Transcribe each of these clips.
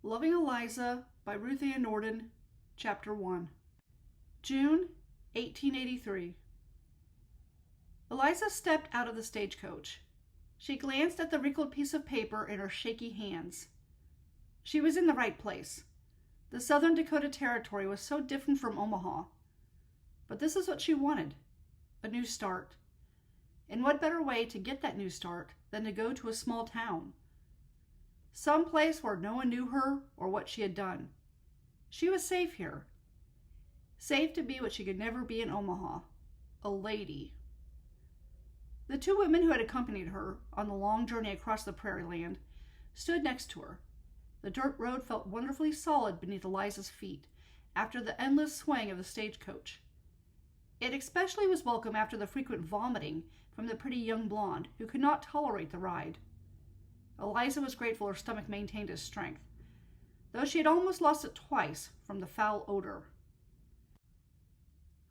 Loving Eliza by Ruth Nordin, Chapter 1. June 1883. Eliza stepped out of the stagecoach. She glanced at the wrinkled piece of paper in her shaky hands. She was in the right place. The South Dakota territory was so different from Omaha. But this is what she wanted, a new start. And what better way to get that new start than to go to a small town? Some place where no one knew her or what she had done. She was safe here. Safe to be what she could never be in Omaha, a lady. The two women who had accompanied her on the long journey across the prairie land stood next to her. The dirt road felt wonderfully solid beneath Eliza's feet after the endless swaying of the stagecoach. It especially was welcome after the frequent vomiting from the pretty young blonde who could not tolerate the ride. Eliza was grateful her stomach maintained its strength, though she had almost lost it twice from the foul odor.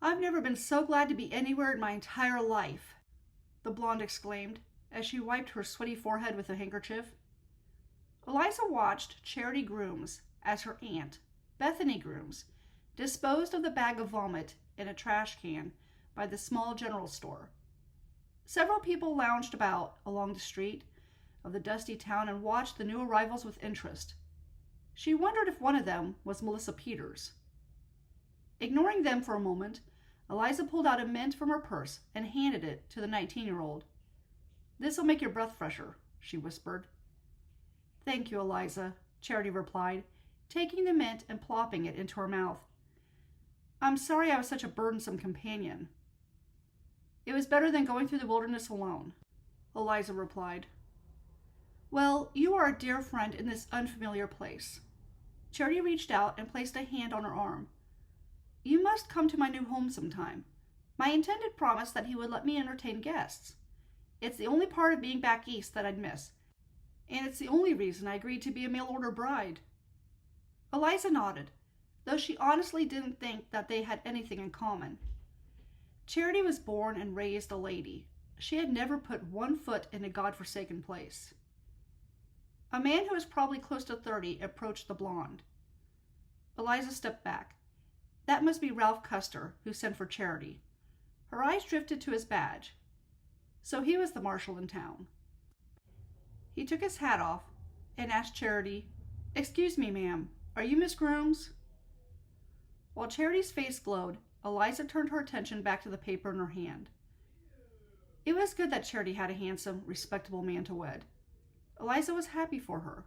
"I've never been so glad to be anywhere in my entire life," the blonde exclaimed as she wiped her sweaty forehead with a handkerchief. Eliza watched Charity Grooms as her aunt, Bethany Grooms, disposed of the bag of vomit in a trash can by the small general store. Several people lounged about along the street of the dusty town and watched the new arrivals with interest. She wondered if one of them was Melissa Peters. Ignoring them for a moment, Eliza pulled out a mint from her purse and handed it to the 19-year-old. "This'll make your breath fresher," she whispered. "Thank you, Eliza," Charity replied, taking the mint and plopping it into her mouth. "I'm sorry I was such a burdensome companion." "It was better than going through the wilderness alone," Eliza replied. "Well, you are a dear friend in this unfamiliar place." Charity reached out and placed a hand on her arm. "You must come to my new home sometime. My intended promised that he would let me entertain guests. It's the only part of being back east that I'd miss, and it's the only reason I agreed to be a mail-order bride." Eliza nodded, though she honestly didn't think that they had anything in common. Charity was born and raised a lady. She had never put one foot in a God-forsaken place. A man who was probably close to 30 approached the blonde. Eliza stepped back. That must be Ralph Custer, who sent for Charity. Her eyes drifted to his badge. So he was the marshal in town. He took his hat off and asked Charity, "Excuse me, ma'am, are you Miss Grooms?" While Charity's face glowed, Eliza turned her attention back to the paper in her hand. It was good that Charity had a handsome, respectable man to wed. Eliza was happy for her.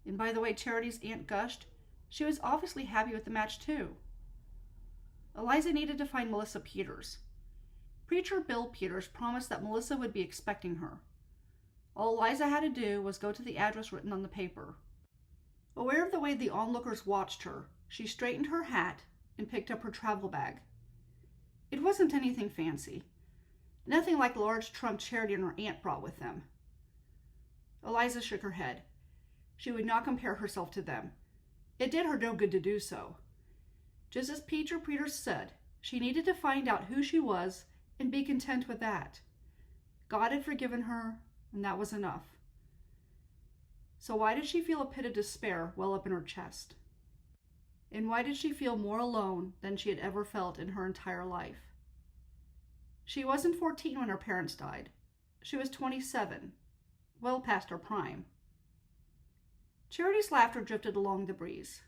And by the way Charity's aunt gushed, she was obviously happy with the match too. Eliza needed to find Melissa Peters. Preacher Bill Peters promised that Melissa would be expecting her. All Eliza had to do was go to the address written on the paper. Aware of the way the onlookers watched her, she straightened her hat and picked up her travel bag. It wasn't anything fancy. Nothing like the large trunk Charity and her aunt brought with them. Eliza shook her head. She would not compare herself to them. It did her no good to do so. Just as Preacher Peters said, she needed to find out who she was and be content with that. God had forgiven her, and that was enough. So why did she feel a pit of despair well up in her chest? And why did she feel more alone than she had ever felt in her entire life? She wasn't 14 when her parents died. She was 27, well past her prime. Charity's laughter drifted along the breeze.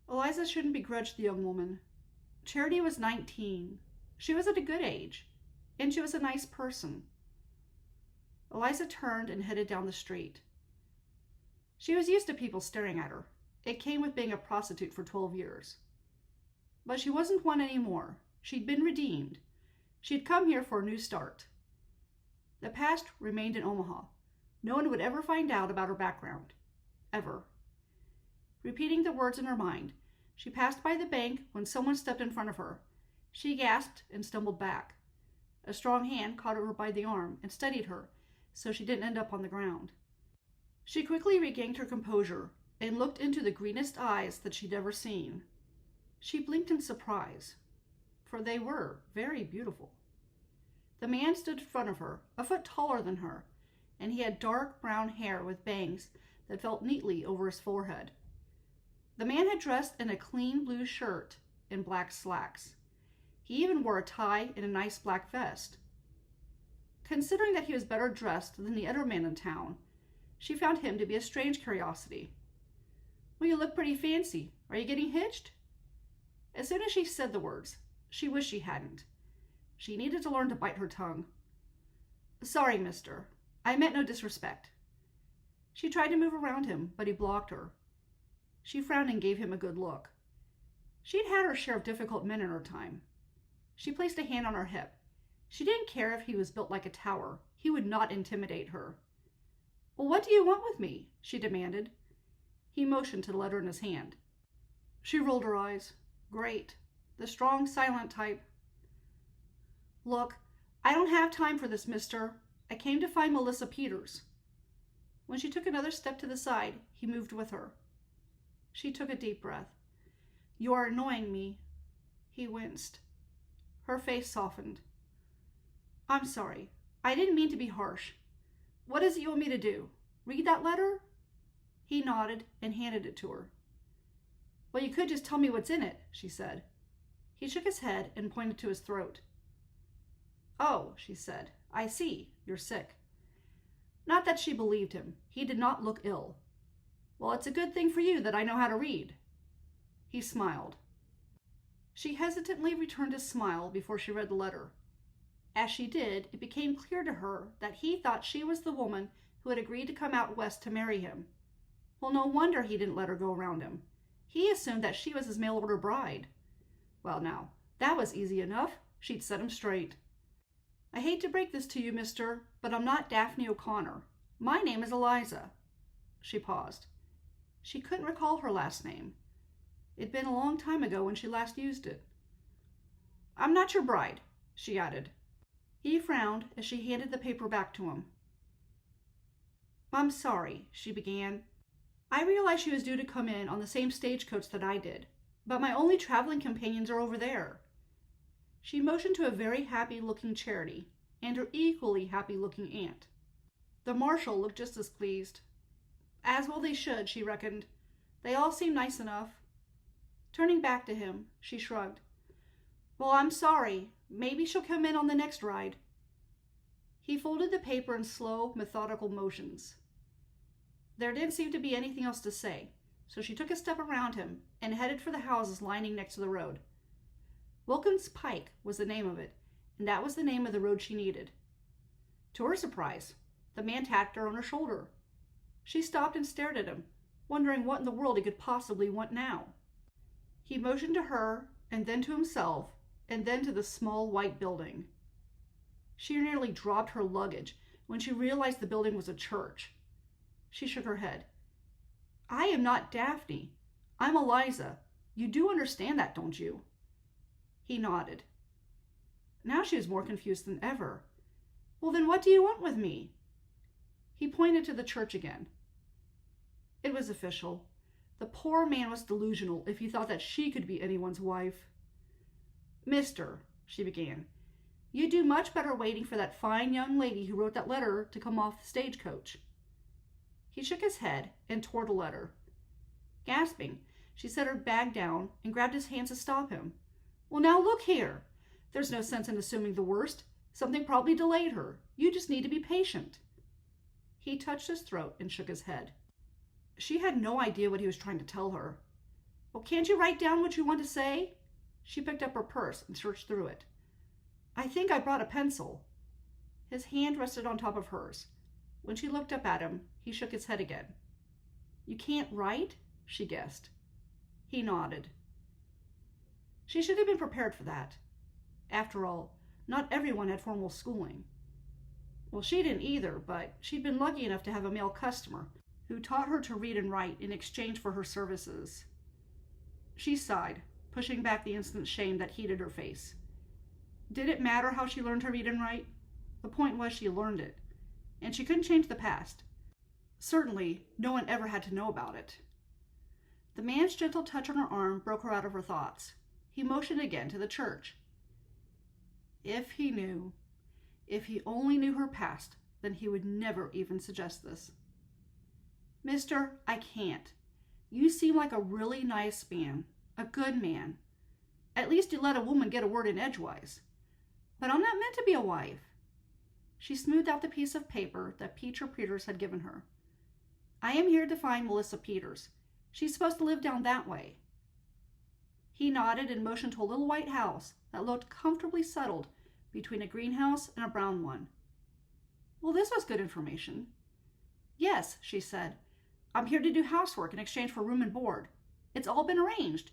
Eliza shouldn't begrudge the young woman. Charity was 19. She was at a good age, and she was a nice person. Eliza turned and headed down the street. She was used to people staring at her. It came with being a prostitute for 12 years. But she wasn't one anymore. She'd been redeemed. She'd come here for a new start. The past remained in Omaha. No one would ever find out about her background. Ever. Repeating the words in her mind, she passed by the bank when someone stepped in front of her. She gasped and stumbled back. A strong hand caught her by the arm and steadied her so she didn't end up on the ground. She quickly regained her composure and looked into the greenest eyes that she'd ever seen. She blinked in surprise, for they were very beautiful. The man stood in front of her, a foot taller than her, and he had dark brown hair with bangs that fell neatly over his forehead. The man had dressed in a clean blue shirt and black slacks. He even wore a tie and a nice black vest. Considering that he was better dressed than the other man in town, she found him to be a strange curiosity. "Well, you look pretty fancy. Are you getting hitched?" As soon as she said the words, she wished she hadn't. She needed to learn to bite her tongue. "Sorry, mister. I meant no disrespect." She tried to move around him, but he blocked her. She frowned and gave him a good look. She'd had her share of difficult men in her time. She placed a hand on her hip. She didn't care if he was built like a tower. He would not intimidate her. "Well, what do you want with me?" she demanded. He motioned to the letter in his hand. She rolled her eyes. Great. The strong, silent type. "Look, I don't have time for this, mister. I came to find Melissa Peters." When she took another step to the side, he moved with her. She took a deep breath. "You are annoying me." He winced. Her face softened. "I'm sorry. I didn't mean to be harsh. What is it you want me to do? Read that letter?" He nodded and handed it to her. "Well, you could just tell me what's in it," she said. He shook his head and pointed to his throat. "Oh," she said, "I see. You're sick." Not that she believed him. He did not look ill. "Well, it's a good thing for you that I know how to read." He smiled. She hesitantly returned his smile before she read the letter. As she did, it became clear to her that he thought she was the woman who had agreed to come out west to marry him. Well, no wonder he didn't let her go around him. He assumed that she was his mail-order bride. Well, now, that was easy enough. She'd set him straight. "I hate to break this to you, mister, but I'm not Daphne O'Connor. My name is Eliza." She paused. She couldn't recall her last name. It'd been a long time ago when she last used it. "I'm not your bride," she added. He frowned as she handed the paper back to him. "I'm sorry," she began. "I realized she was due to come in on the same stagecoach that I did, but my only traveling companions are over there." She motioned to a very happy-looking Charity and her equally happy-looking aunt. The marshal looked just as pleased. As well they should, she reckoned. They all seemed nice enough. Turning back to him, she shrugged. "Well, I'm sorry. Maybe she'll come in on the next ride." He folded the paper in slow, methodical motions. There didn't seem to be anything else to say, so she took a step around him and headed for the houses lining next to the road. Wilkins Pike was the name of it, and that was the name of the road she needed. To her surprise, the man tapped her on her shoulder. She stopped and stared at him, wondering what in the world he could possibly want now. He motioned to her, and then to himself, and then to the small white building. She nearly dropped her luggage when she realized the building was a church. She shook her head. "I am not Daphne. I'm Eliza. You do understand that, don't you?" He nodded. Now she was more confused than ever. "Well, then what do you want with me?" He pointed to the church again. It was official. The poor man was delusional if he thought that she could be anyone's wife. "Mister," she began, "you'd do much better waiting for that fine young lady who wrote that letter to come off the stagecoach." He shook his head and tore the letter. Gasping, she set her bag down and grabbed his hands to stop him. "Well, now look here. There's no sense in assuming the worst. Something probably delayed her. You just need to be patient." He touched his throat and shook his head. She had no idea what he was trying to tell her. "Well, can't you write down what you want to say?" She picked up her purse and searched through it. "I think I brought a pencil." His hand rested on top of hers. When she looked up at him, he shook his head again. "You can't write?" she guessed. He nodded. She should have been prepared for that. After all, not everyone had formal schooling. Well, she didn't either, but she'd been lucky enough to have a male customer who taught her to read and write in exchange for her services. She sighed, pushing back the instant shame that heated her face. Did it matter how she learned to read and write? The point was she learned it, and she couldn't change the past. Certainly, no one ever had to know about it. The man's gentle touch on her arm broke her out of her thoughts. He motioned again to the church. If he knew, if he only knew her past, then he would never even suggest this. "Mister, I can't. You seem like a really nice man, a good man. At least you let a woman get a word in edgewise. But I'm not meant to be a wife." She smoothed out the piece of paper that Peter Peters had given her. "I am here to find Melissa Peters. She's supposed to live down that way." He nodded and motioned to a little white house that looked comfortably settled between a greenhouse and a brown one. Well, this was good information. "Yes," she said. "I'm here to do housework in exchange for room and board. It's all been arranged.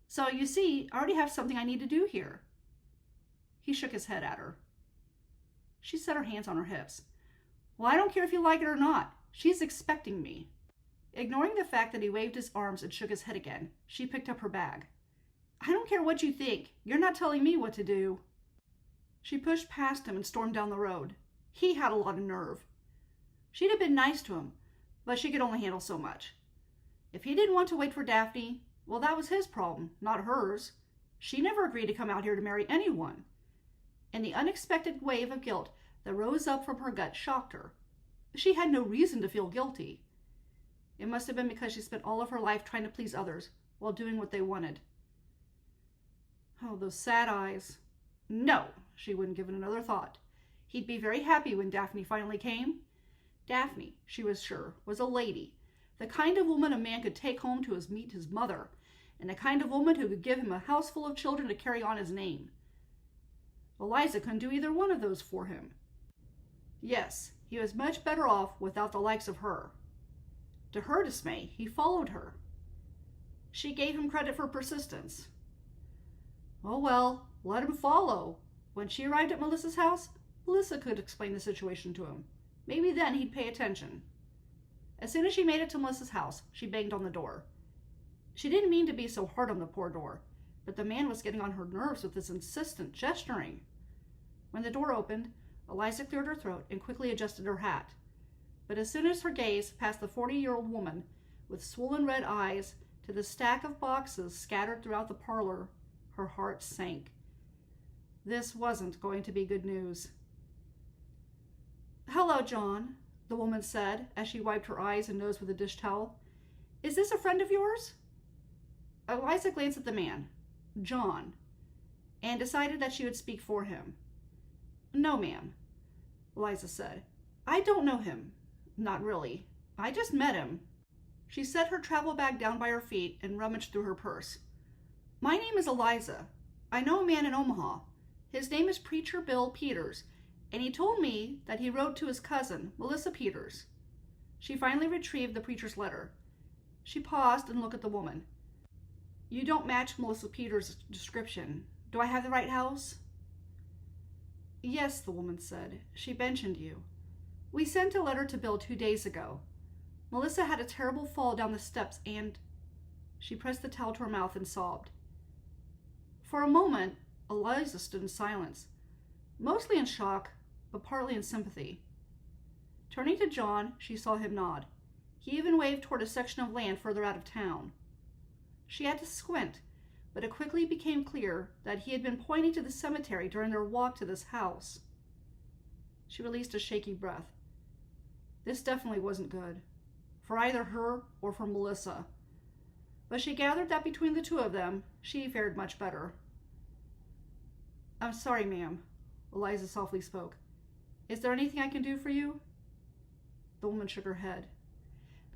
So, you see, I already have something I need to do here." He shook his head at her. She set her hands on her hips. "Well, I don't care if you like it or not. She's expecting me." Ignoring the fact that he waved his arms and shook his head again, she picked up her bag. "I don't care what you think. You're not telling me what to do." She pushed past him and stormed down the road. He had a lot of nerve. She'd have been nice to him, but she could only handle so much. If he didn't want to wait for Daphne, well, that was his problem, not hers. She never agreed to come out here to marry anyone. And the unexpected wave of guilt that rose up from her gut shocked her. She had no reason to feel guilty. It must have been because she spent all of her life trying to please others while doing what they wanted. Oh, those sad eyes. No, she wouldn't give it another thought. He'd be very happy when Daphne finally came. Daphne, she was sure, was a lady, the kind of woman a man could take home to meet his mother, and the kind of woman who could give him a house full of children to carry on his name. Eliza couldn't do either one of those for him. Yes, he was much better off without the likes of her. To her dismay, he followed her. She gave him credit for persistence. Oh well, let him follow. When she arrived at Melissa's house, Melissa could explain the situation to him. Maybe then he'd pay attention. As soon as she made it to Melissa's house, she banged on the door. She didn't mean to be so hard on the poor door, but the man was getting on her nerves with his insistent gesturing. When the door opened, Eliza cleared her throat and quickly adjusted her hat. But as soon as her gaze passed the 40-year-old woman with swollen red eyes to the stack of boxes scattered throughout the parlor, her heart sank. This wasn't going to be good news. "Hello, John," the woman said as she wiped her eyes and nose with a dish towel. "Is this a friend of yours?" Eliza glanced at the man, John, and decided that she would speak for him. "No, ma'am," Eliza said. "I don't know him. Not really. I just met him." She set her travel bag down by her feet and rummaged through her purse. "My name is Eliza. I know a man in Omaha. His name is Preacher Bill Peters, and he told me that he wrote to his cousin, Melissa Peters." She finally retrieved the preacher's letter. She paused and looked at the woman. "You don't match Melissa Peters' description. Do I have the right house?" "Yes," the woman said. "She mentioned you. We sent a letter to Bill 2 days ago. Melissa had a terrible fall down the steps and—" She pressed the towel to her mouth and sobbed. For a moment, Eliza stood in silence, mostly in shock, but partly in sympathy. Turning to John, she saw him nod. He even waved toward a section of land further out of town. She had to squint, but it quickly became clear that he had been pointing to the cemetery during their walk to this house. She released a shaky breath. This definitely wasn't good, for either her or for Melissa. But she gathered that between the two of them, she fared much better. "I'm sorry, ma'am," Eliza softly spoke. "Is there anything I can do for you?" The woman shook her head.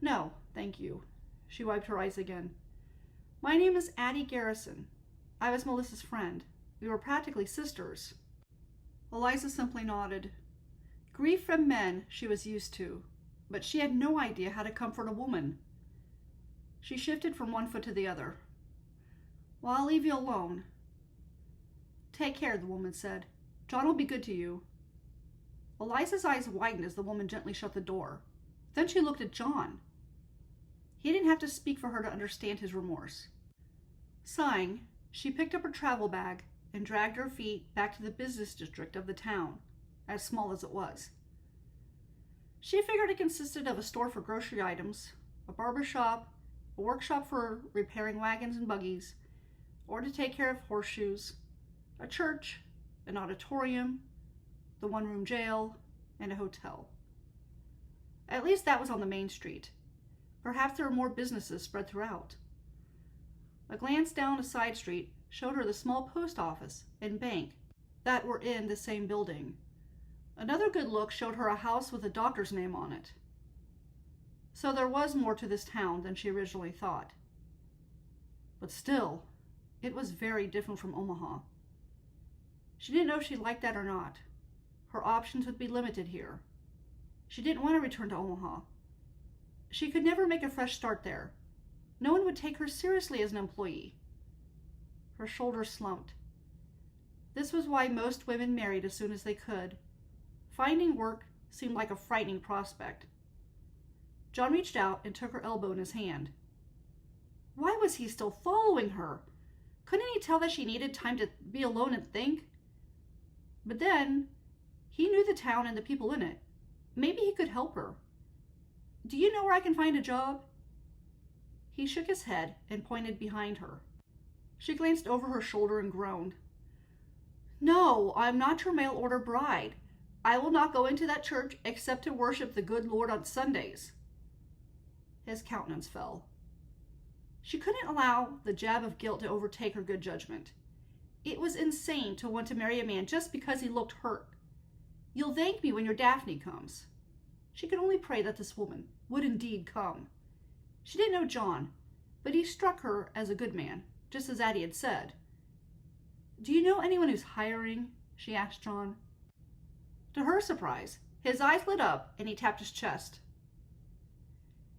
"No, thank you." She wiped her eyes again. "My name is Addie Garrison. I was Melissa's friend. We were practically sisters." Eliza simply nodded. Grief from men she was used to, but she had no idea how to comfort a woman. She shifted from one foot to the other. "Well, I'll leave you alone." "Take care," the woman said. "John will be good to you." Eliza's eyes widened as the woman gently shut the door. Then she looked at John. He didn't have to speak for her to understand his remorse. Sighing, she picked up her travel bag and dragged her feet back to the business district of the town, as small as it was. She figured it consisted of a store for grocery items, a barber shop, a workshop for repairing wagons and buggies, or to take care of horseshoes, a church, an auditorium, the one-room jail, and a hotel. At least that was on the main street. Perhaps there were more businesses spread throughout. A glance down a side street showed her the small post office and bank that were in the same building. Another good look showed her a house with a doctor's name on it. So there was more to this town than she originally thought. But still, it was very different from Omaha. She didn't know if she liked that or not. Her options would be limited here. She didn't want to return to Omaha. She could never make a fresh start there. No one would take her seriously as an employee. Her shoulders slumped. This was why most women married as soon as they could. Finding work seemed like a frightening prospect. John reached out and took her elbow in his hand. Why was he still following her? Couldn't he tell that she needed time to be alone and think? But then, he knew the town and the people in it. Maybe he could help her. Do you know where I can find a job? He shook his head and pointed behind her. She glanced over her shoulder and groaned. No, I'm not your mail order bride. I will not go into that church except to worship the good Lord on Sundays. His countenance fell. She couldn't allow the jab of guilt to overtake her good judgment. It was insane to want to marry a man just because he looked hurt. You'll thank me when your Daphne comes. She could only pray that this woman would indeed come. She didn't know John, but he struck her as a good man, just as Addie had said. Do you know anyone who's hiring? She asked John. To her surprise, his eyes lit up and he tapped his chest.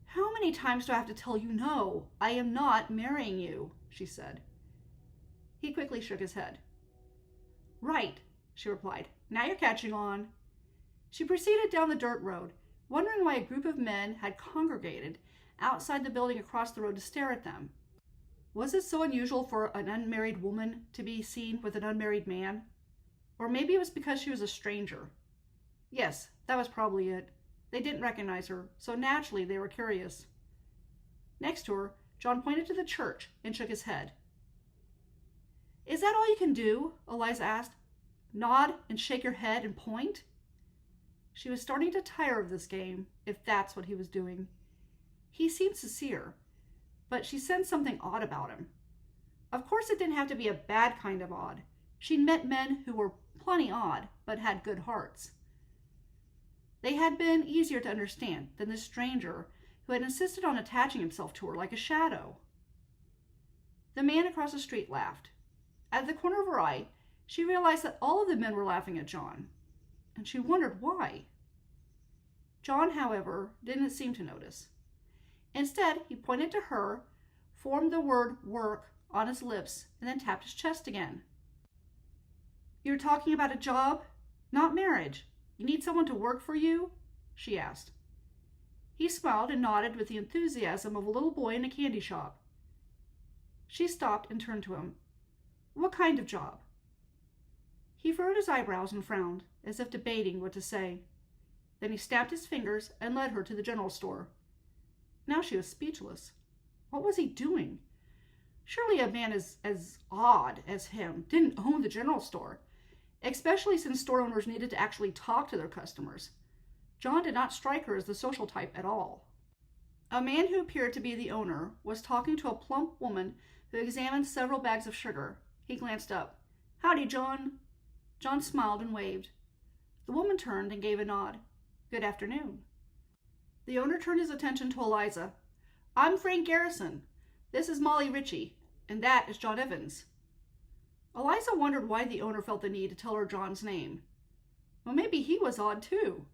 How many times do I have to tell you no? I am not marrying you, she said. He quickly shook his head. Right, she replied. Now you're catching on. She proceeded down the dirt road, wondering why a group of men had congregated outside the building across the road to stare at them. Was it so unusual for an unmarried woman to be seen with an unmarried man? Or maybe it was because she was a stranger. Yes, that was probably it. They didn't recognize her, so naturally they were curious. Next to her, John pointed to the church and shook his head. Is that all you can do? Eliza asked. Nod and shake your head and point? She was starting to tire of this game, if that's what he was doing. He seemed sincere, but she sensed something odd about him. Of course, it didn't have to be a bad kind of odd. She'd met men who were plenty odd, but had good hearts. They had been easier to understand than this stranger who had insisted on attaching himself to her like a shadow. The man across the street laughed. At the corner of her eye, she realized that all of the men were laughing at John, and she wondered why. John, however, didn't seem to notice. Instead, he pointed to her, formed the word work on his lips, and then tapped his chest again. You're talking about a job, not marriage. You need someone to work for you? She asked. He smiled and nodded with the enthusiasm of a little boy in a candy shop. She stopped and turned to him. What kind of job? He furrowed his eyebrows and frowned, as if debating what to say. Then he snapped his fingers and led her to the general store. Now she was speechless. What was he doing? Surely a man as odd as him didn't own the general store, especially since store owners needed to actually talk to their customers. John did not strike her as the social type at all. A man who appeared to be the owner was talking to a plump woman who examined several bags of sugar. He glanced up. Howdy, John. John smiled and waved. The woman turned and gave a nod. Good afternoon. The owner turned his attention to Eliza. I'm Frank Garrison. This is Molly Ritchie, and that is John Evans. Eliza wondered why the owner felt the need to tell her John's name. Well, maybe he was odd too.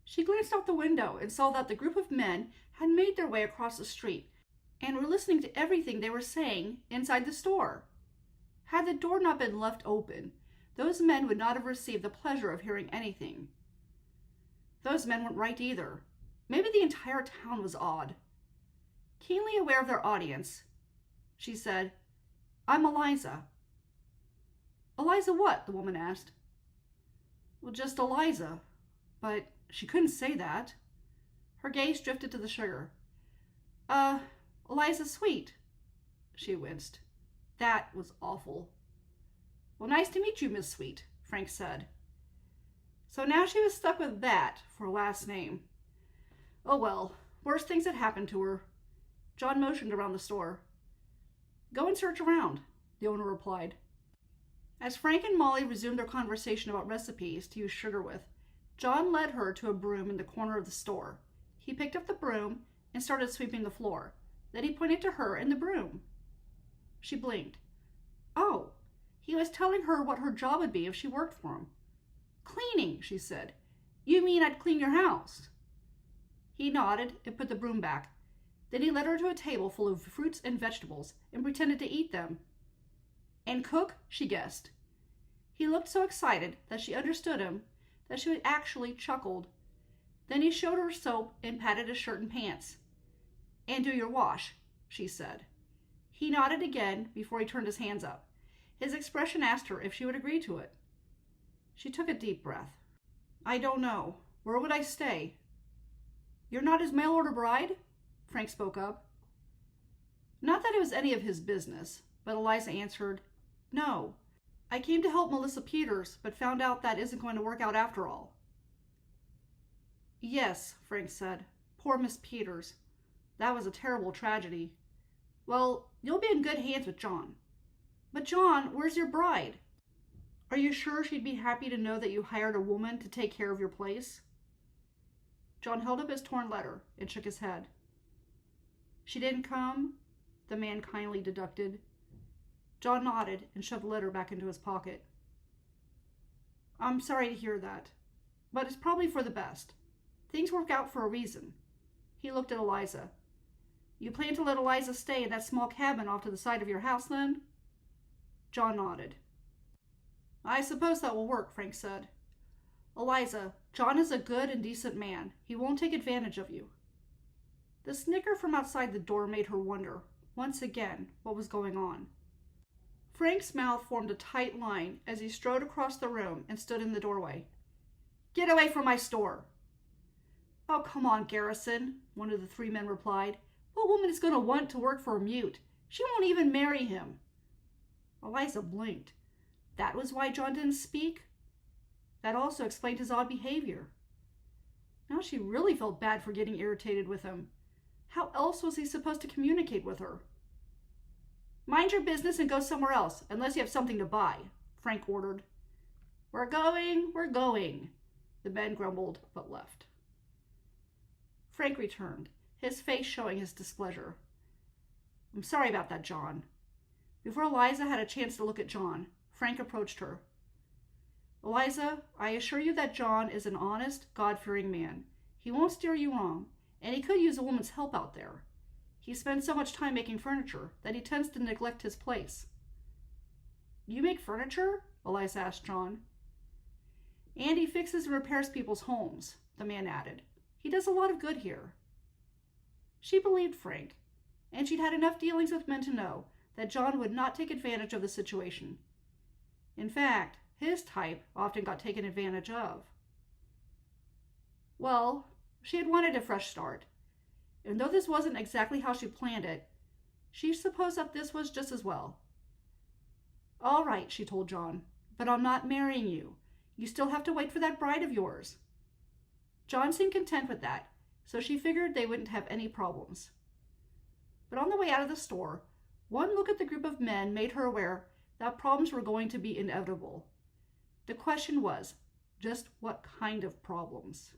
She glanced out the window and saw that the group of men had made their way across the street and were listening to everything they were saying inside the store. Had the door not been left open, those men would not have received the pleasure of hearing anything. Those men weren't right either. Maybe the entire town was odd. Keenly aware of their audience, she said, I'm Eliza. Eliza what? The woman asked. Well, just Eliza. But she couldn't say that. Her gaze drifted to the sugar. Eliza Sweet. She winced. That was awful. Well, nice to meet you, Miss Sweet, Frank said. So now she was stuck with that for a last name. Oh well, worse things had happened to her. John motioned around the store. Go and search around, the owner replied. As Frank and Molly resumed their conversation about recipes to use sugar with, John led her to a broom in the corner of the store. He picked up the broom and started sweeping the floor. Then he pointed to her and the broom. She blinked. Oh, he was telling her what her job would be if she worked for him. Cleaning, she said. You mean I'd clean your house? He nodded and put the broom back. Then he led her to a table full of fruits and vegetables and pretended to eat them. And cook, she guessed. He looked so excited that she understood him that she actually chuckled. Then he showed her soap and patted his shirt and pants. And do your wash, she said. He nodded again before he turned his hands up. His expression asked her if she would agree to it. She took a deep breath. I don't know. Where would I stay? You're not his mail-order bride? Frank spoke up. Not that it was any of his business, but Eliza answered, No. I came to help Melissa Peters, but found out that isn't going to work out after all. Yes, Frank said. Poor Miss Peters. That was a terrible tragedy. Well, you'll be in good hands with John. But John, where's your bride? Are you sure she'd be happy to know that you hired a woman to take care of your place? John held up his torn letter and shook his head. She didn't come, the man kindly deducted. John nodded and shoved the letter back into his pocket. I'm sorry to hear that, but it's probably for the best. Things work out for a reason. He looked at Eliza. You plan to let Eliza stay in that small cabin off to the side of your house, then? John nodded. I suppose that will work, Frank said. Eliza, John is a good and decent man. He won't take advantage of you. The snicker from outside the door made her wonder, once again, what was going on. Frank's mouth formed a tight line as he strode across the room and stood in the doorway. Get away from my store! Oh, come on, Garrison, one of the three men replied. What woman is going to want to work for a mute? She won't even marry him. Eliza blinked. That was why John didn't speak? That also explained his odd behavior. Now she really felt bad for getting irritated with him. How else was he supposed to communicate with her? Mind your business and go somewhere else, unless you have something to buy, Frank ordered. We're going, the men grumbled, but left. Frank returned, his face showing his displeasure. I'm sorry about that, John. Before Eliza had a chance to look at John, Frank approached her. Eliza, I assure you that John is an honest, God-fearing man. He won't steer you wrong, and he could use a woman's help out there. He spends so much time making furniture that he tends to neglect his place. You make furniture? Eliza asked John. And he fixes and repairs people's homes, the man added. He does a lot of good here. She believed Frank, and she'd had enough dealings with men to know that John would not take advantage of the situation. In fact, his type often got taken advantage of. Well, she had wanted a fresh start, and though this wasn't exactly how she planned it, she supposed that this was just as well. All right, she told John, but I'm not marrying you. You still have to wait for that bride of yours. John seemed content with that, so she figured they wouldn't have any problems. But on the way out of the store, one look at the group of men made her aware that problems were going to be inevitable. The question was, just what kind of problems?